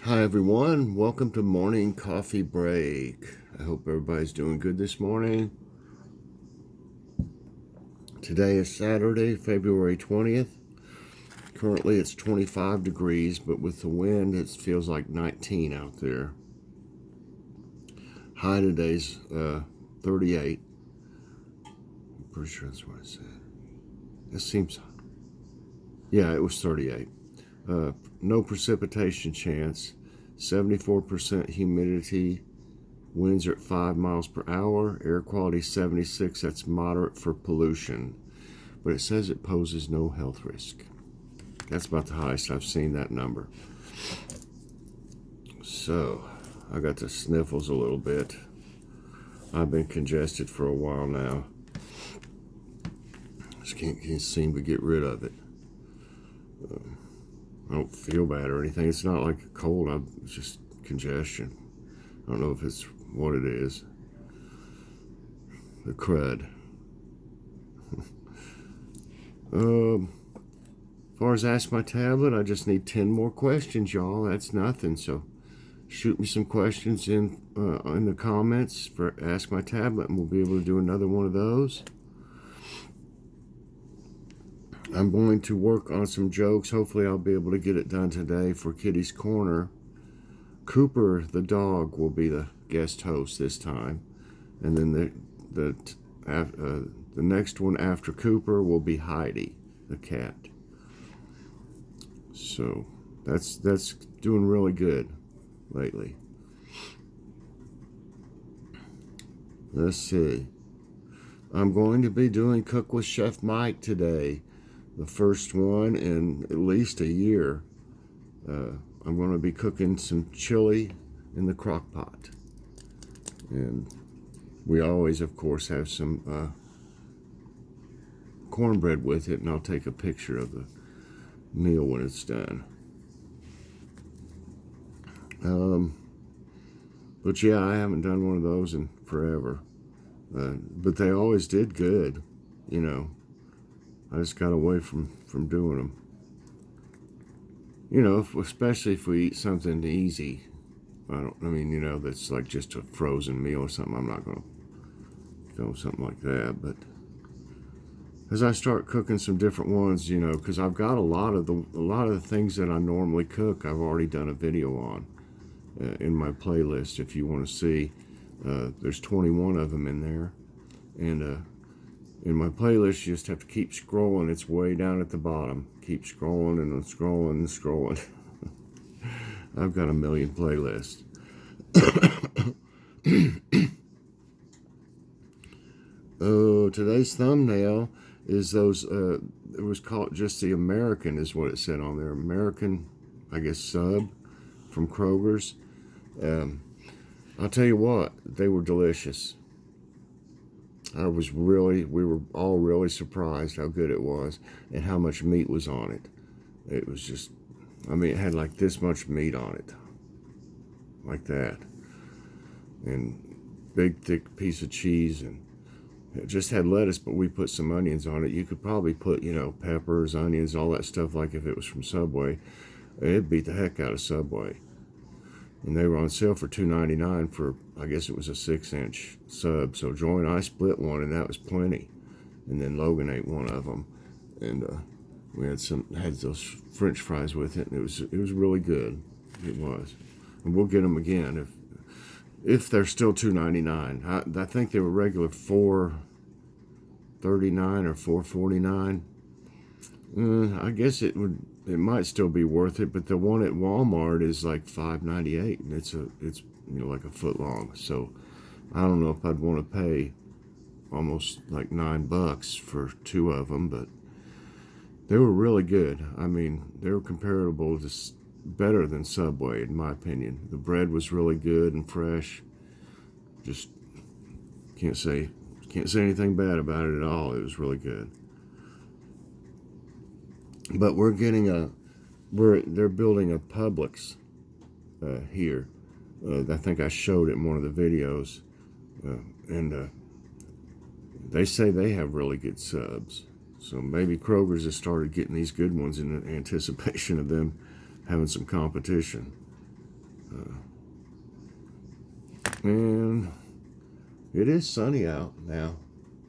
Hi everyone, welcome to morning coffee break. I hope everybody's doing good this morning. Today is Saturday, February 20th. Currently it's 25 degrees, but with the wind it feels like 19 out there. High today's 38. I'm pretty sure that's what I said. It seems, yeah, it was 38. No precipitation chance, 74% humidity, winds are at 5 miles per hour, air quality 76, that's moderate for pollution, but it says it poses no health risk. That's about the highest I've seen that number. So, I got the sniffles a little bit. I've been congested for a while now. Just can't seem to get rid of it. I don't feel bad or anything. It's not like a cold. It's just congestion. I don't know if it's what it is. The crud. As far as Ask My Tablet, I just need 10 more questions, y'all. That's nothing. So shoot me some questions in the comments for Ask My Tablet, and we'll be able to do another one of those. I'm going to work on some jokes. Hopefully I'll be able to get it done today for Kitty's Corner. Cooper, the dog, will be the guest host this time. And then the next one after Cooper will be Heidi, the cat. So that's doing really good lately. Let's see. I'm going to be doing Cook with Chef Mike today. The first one in at least a year. I'm going to be cooking some chili in the crock pot. And we always, of course, have some cornbread with it, and I'll take a picture of the meal when it's done. But yeah, I haven't done one of those in forever. But they always did good, you know. I just got away from doing them. You know, especially if we eat something easy. You know, that's like just a frozen meal or something. I'm not going to go with something like that. But as I start cooking some different ones, you know, because I've got a lot of the things that I normally cook, I've already done a video on in my playlist. If you want to see, there's 21 of them in there, and in my playlist, you just have to keep scrolling. It's way down at the bottom. Keep scrolling and scrolling and scrolling. I've got a million playlists. Oh, today's thumbnail is those, it was called just the American is what it said on there. American, I guess, sub from Kroger's. I'll tell you what, they were delicious. We were all really surprised how good it was and how much meat was on it. It was just, I mean, it had like this much meat on it. Like that. And big, thick piece of cheese, and it just had lettuce, but we put some onions on it. You could probably put, you know, peppers, onions, all that stuff like if it was from Subway. It'd beat the heck out of Subway. And they were on sale for $2.99 for, I guess it was a 6-inch sub. So Joy and I split one, and that was plenty. And then Logan ate one of them, and we had those French fries with it, and it was really good. It was, and we'll get them again if they're still $2.99. I think they were regular $4.39 or $4.49. I guess it might still be worth it, but the one at Walmart is like $5.98, and it's you know, like a foot long. So I don't know if I'd want to pay almost like $9 for 2 of them, but they were really good. I mean, they were comparable to better than Subway in my opinion. The bread was really good and fresh. Just can't say anything bad about it at all. It was really good. But we're getting they're building a Publix here. I think I showed it in one of the videos, and they say they have really good subs. So maybe Kroger's has started getting these good ones in anticipation of them having some competition. And it is sunny out now.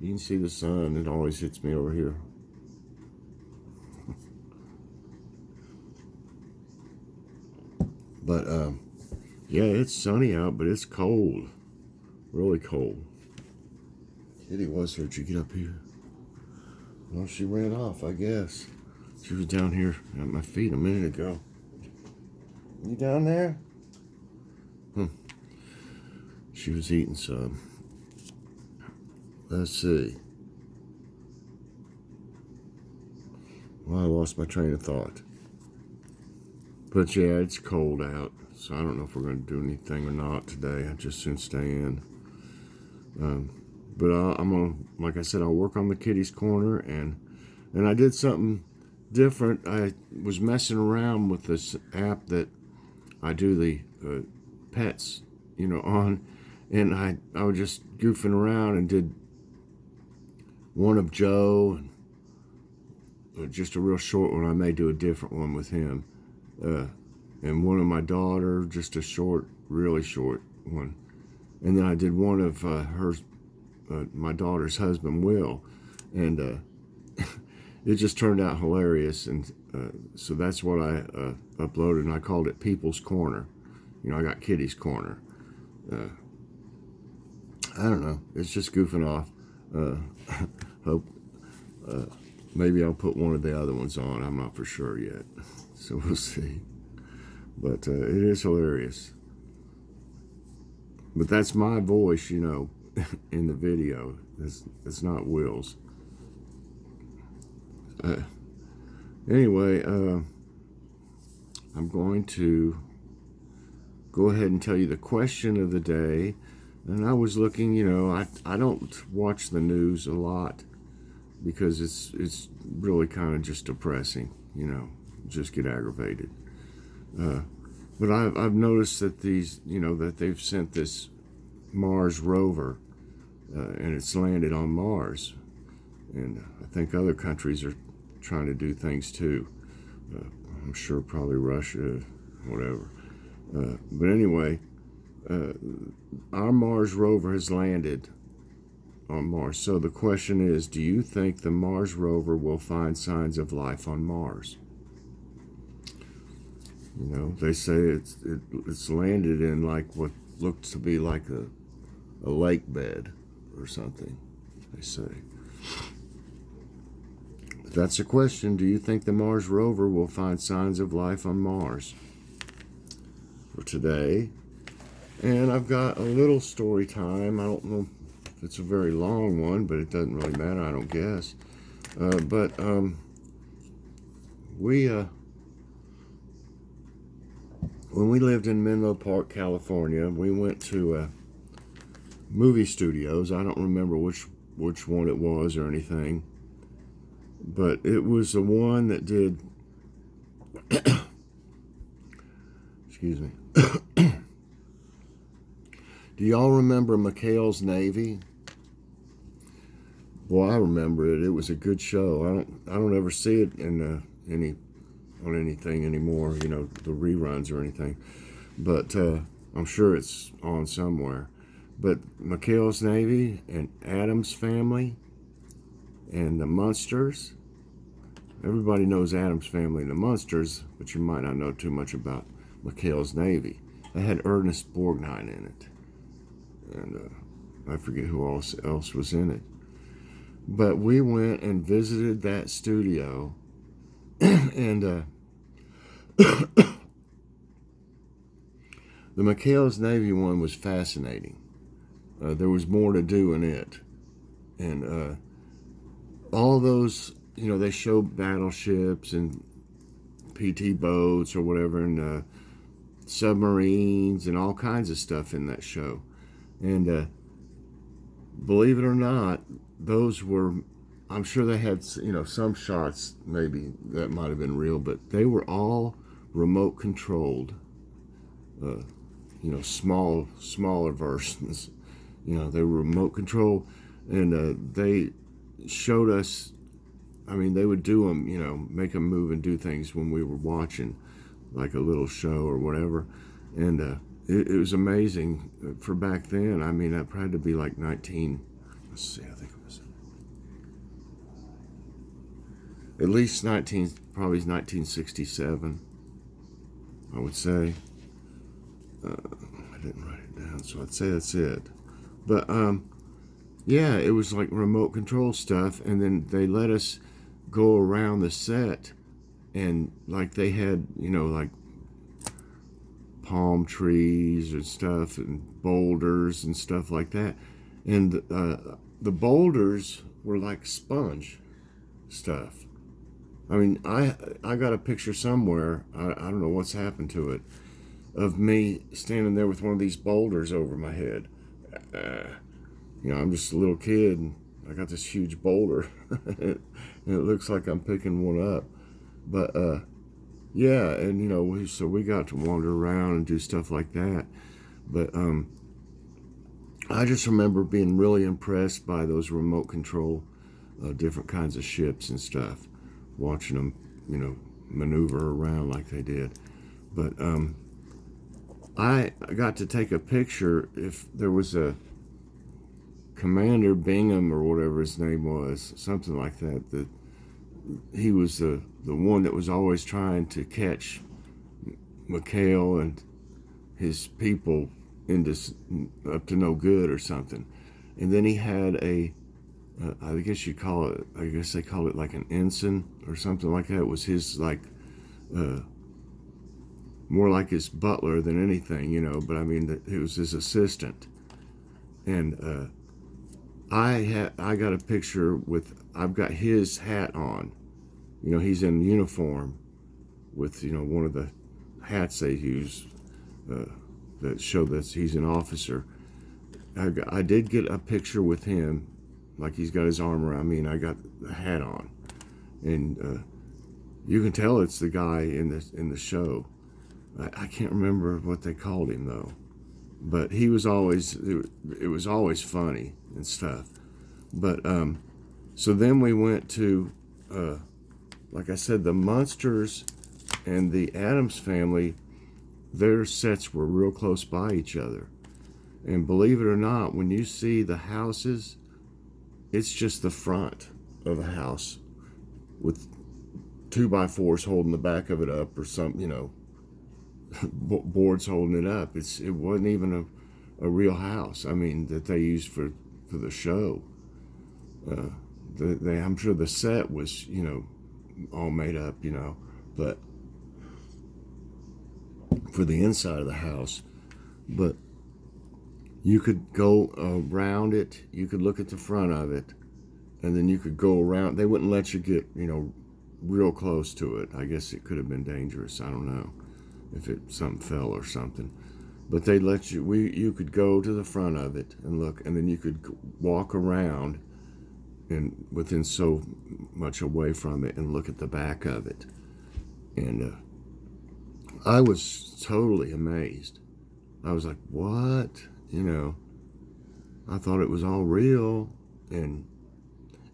You can see the sun. It always hits me over here. But, yeah, it's sunny out, but it's cold. Really cold. Kitty, what's her? Did you get up here? Well, she ran off, I guess. She was down here at my feet a minute ago. You down there? She was eating some. Let's see. Well, I lost my train of thought. But yeah, it's cold out, so I don't know if we're going to do anything or not today. I just soon stay in. But I'm going to, like I said, I'll work on the kitty's corner, and I did something different. I was messing around with this app that I do the pets, on, and I was just goofing around and did one of Joe, and just a real short one. I may do a different one with him, and one of my daughter, just a short, really short one, and then I did one of her, my daughter's husband, Will, and it just turned out hilarious, and so that's what I uploaded, and I called it People's Corner. I got Kitty's Corner. I don't know. It's just goofing off. Hope maybe I'll put one of the other ones on. I'm not for sure yet, so we'll see. But it is hilarious. But that's my voice, in the video. It's not Will's. Anyway, I'm going to go ahead and tell you the question of the day. And I was looking, I don't watch the news a lot because it's really kind of just depressing, just get aggravated. But I've noticed that that they've sent this Mars rover, and it's landed on Mars. And I think other countries are trying to do things too. I'm sure probably Russia, whatever. But anyway, our Mars rover has landed on Mars. So the question is, do you think the Mars rover will find signs of life on Mars? They say it's landed in like what looks to be like a lake bed or something, they say. That's a question. Do you think the Mars rover will find signs of life on Mars? For today. And I've got a little story time. I don't know if it's a very long one, but it doesn't really matter, I don't guess. When we lived in Menlo Park, California, we went to movie studios. I don't remember which one it was or anything, but it was the one that did excuse me. Do y'all remember McHale's Navy? Well, I remember it. It was a good show. I don't ever see it in on anything anymore, the reruns or anything. But I'm sure it's on somewhere. But McHale's Navy and Addams Family and the Munsters. Everybody knows Addams Family and the Munsters, but you might not know too much about McHale's Navy. It had Ernest Borgnine in it. And I forget who else was in it. But we went and visited that studio, and the McHale's Navy one was fascinating. There was more to do in it. And all those, they show battleships and PT boats or whatever, and submarines and all kinds of stuff in that show. And believe it or not, those were, I'm sure they had, some shots maybe that might have been real, but they were all remote controlled, smaller versions. They were remote controlled, and they showed us, they would do them, make them move and do things when we were watching, like a little show or whatever. And it was amazing for back then. I mean, that had to be like 19, let's see, I think it was at least 19, probably 1967, I would say. I didn't write it down, so I'd say that's it. But yeah, it was like remote control stuff, and then they let us go around the set, and like they had, you know, like palm trees and stuff, and boulders and stuff like that. And the boulders were like sponge stuff. I mean, I got a picture somewhere, I don't know what's happened to it, of me standing there with one of these boulders over my head. You know, I'm just a little kid, and I got this huge boulder, and it looks like I'm picking one up. But yeah, and you know, so we got to wander around and do stuff like that. But I just remember being really impressed by those remote control, different kinds of ships and stuff, watching them, you know, maneuver around like they did. But I got to take a picture. If there was a Commander Bingham or whatever his name was, something like that, that he was the one that was always trying to catch McHale and his people into up to no good or something. And then he had a I guess you call it, I guess they call it like an ensign or something like that. It was his, like, more like his butler than anything, you know, but I mean, it was his assistant. And I got a picture with, I've got his hat on. You know, he's in uniform with, you know, one of the hats they use that show that he's an officer. I did get a picture with him, like he's got his arm around me, and I got the hat on, and you can tell it's the guy in the show. I can't remember what they called him though, but he was always, it was always funny and stuff. But so then we went to, like I said, the Munsters and the Addams family. Their sets were real close by each other, and believe it or not, when you see the houses, it's just the front of a house with 2x4s holding the back of it up, or some, you know, boards holding it up. It wasn't even a real house. I mean, that they used for the show. I'm sure the set was, you know, all made up, you know, but for the inside of the house. But you could go around it, you could look at the front of it, and then you could go around. They wouldn't let you get, you know, real close to it. I guess it could have been dangerous. I don't know if something fell or something. But they let you, you could go to the front of it and look, and then you could walk around and within so much away from it and look at the back of it. And I was totally amazed. I was like, what? You know, I thought it was all real, and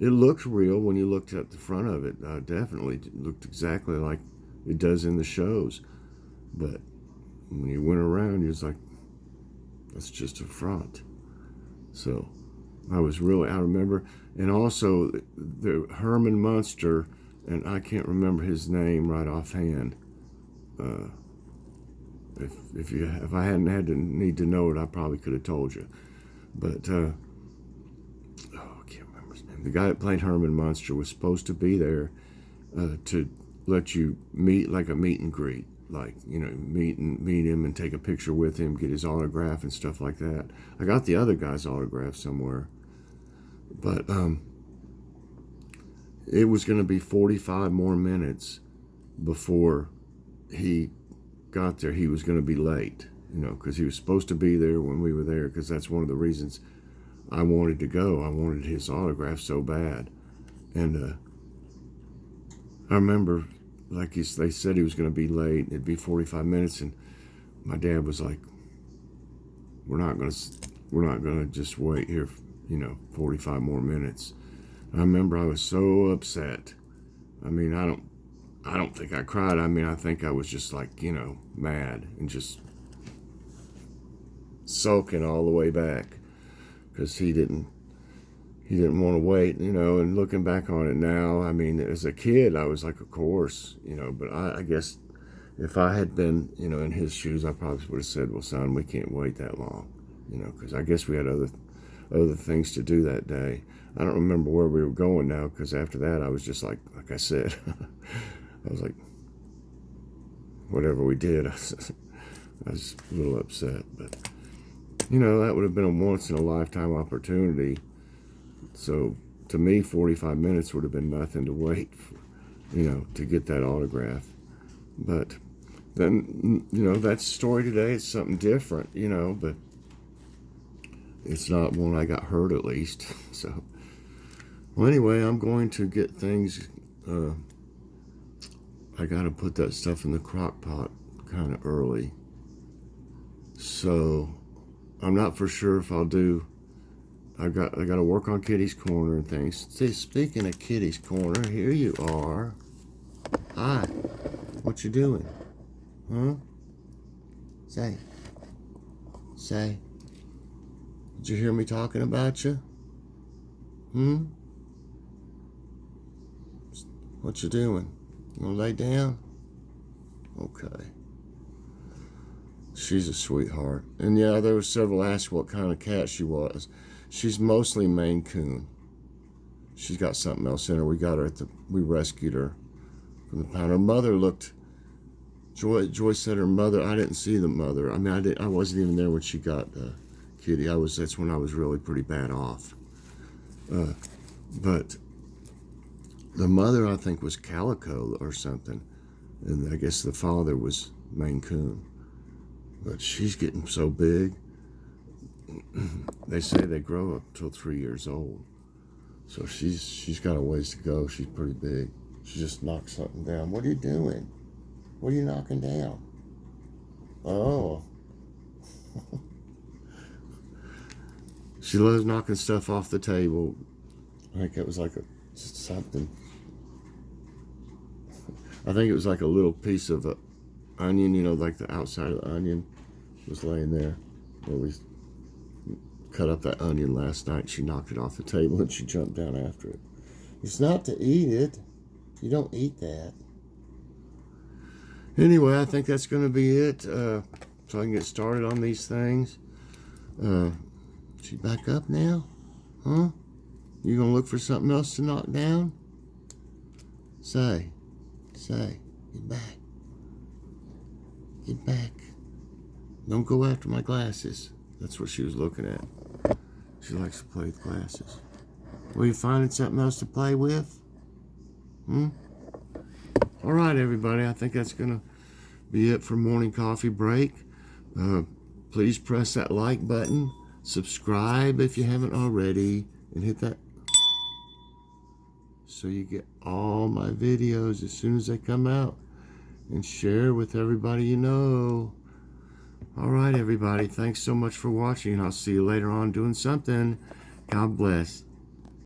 it looked real when you looked at the front of it. Definitely looked exactly like it does in the shows. But when you went around, you was like, that's just a front. So I was really, I remember, and also the Herman Munster, and I can't remember his name right offhand. If I hadn't had to need to know it, I probably could have told you. But I can't remember his name. The guy that played Herman Munster was supposed to be there to let you meet, like a meet and greet, like, you know, meet him and take a picture with him, get his autograph and stuff like that. I got the other guy's autograph somewhere, but it was going to be 45 more minutes before he got there. He was going to be late, you know, because he was supposed to be there when we were there, because that's one of the reasons I wanted to go. I wanted his autograph so bad. And I remember, like they said he was going to be late. It'd be 45 minutes, and my dad was like, we're not going to just wait here, you know, 45 more minutes. And I remember I was so upset. I mean, I don't think I cried. I mean, I think I was just like, you know, mad and just sulking all the way back because he didn't want to wait, you know. And looking back on it now, I mean, as a kid, I was like, of course, you know. But I guess if I had been, you know, in his shoes, I probably would have said, well, son, we can't wait that long, you know, because I guess we had other things to do that day. I don't remember where we were going now, because after that, I was just like I said, I was like, whatever we did, I was a little upset. But, you know, that would have been a once-in-a-lifetime opportunity. So, to me, 45 minutes would have been nothing to wait for, you know, to get that autograph. But then, you know, that's the story today. It's something different, you know, but it's not one I got hurt, at least. So, well, anyway, I'm going to get things, I got to put that stuff in the crock pot kind of early. So, I'm not for sure if I'll do, I got to work on Kitty's Corner and things. See, speaking of Kitty's Corner, here you are. Hi. What you doing? Huh? Say. Did you hear me talking about you? What you doing? You gonna lay down? Okay. She's a sweetheart. And yeah, there were several asked what kind of cat she was. She's mostly Maine Coon. She's got something else in her. We rescued her from the pound. Her mother looked, Joy said her mother, I didn't see the mother. I mean, I wasn't even there when she got Kitty. That's when I was really pretty bad off. But the mother, I think, was Calico or something. And I guess the father was Maine Coon. But she's getting so big. They say they grow up till 3 years old. So she's got a ways to go. She's pretty big. She just knocked something down. What are you doing? What are you knocking down? Oh. She loves knocking stuff off the table. I think it was like something. I think it was like a little piece of onion, you know, like the outside of the onion was laying there. Well, we cut up that onion last night. She knocked it off the table and she jumped down after it. It's not to eat it. You don't eat that. Anyway, I think that's going to be it. So I can get started on these things. She back up now? Huh? You going to look for something else to knock down? Say, get back. Get back. Don't go after my glasses. That's what she was looking at. She likes to play with glasses. Were you finding something else to play with? All right, everybody. I think that's going to be it for morning coffee break. Please press that like button. Subscribe if you haven't already. And hit that so you get all my videos as soon as they come out. And share with everybody you know. All right, everybody. Thanks so much for watching. I'll see you later on doing something. God bless.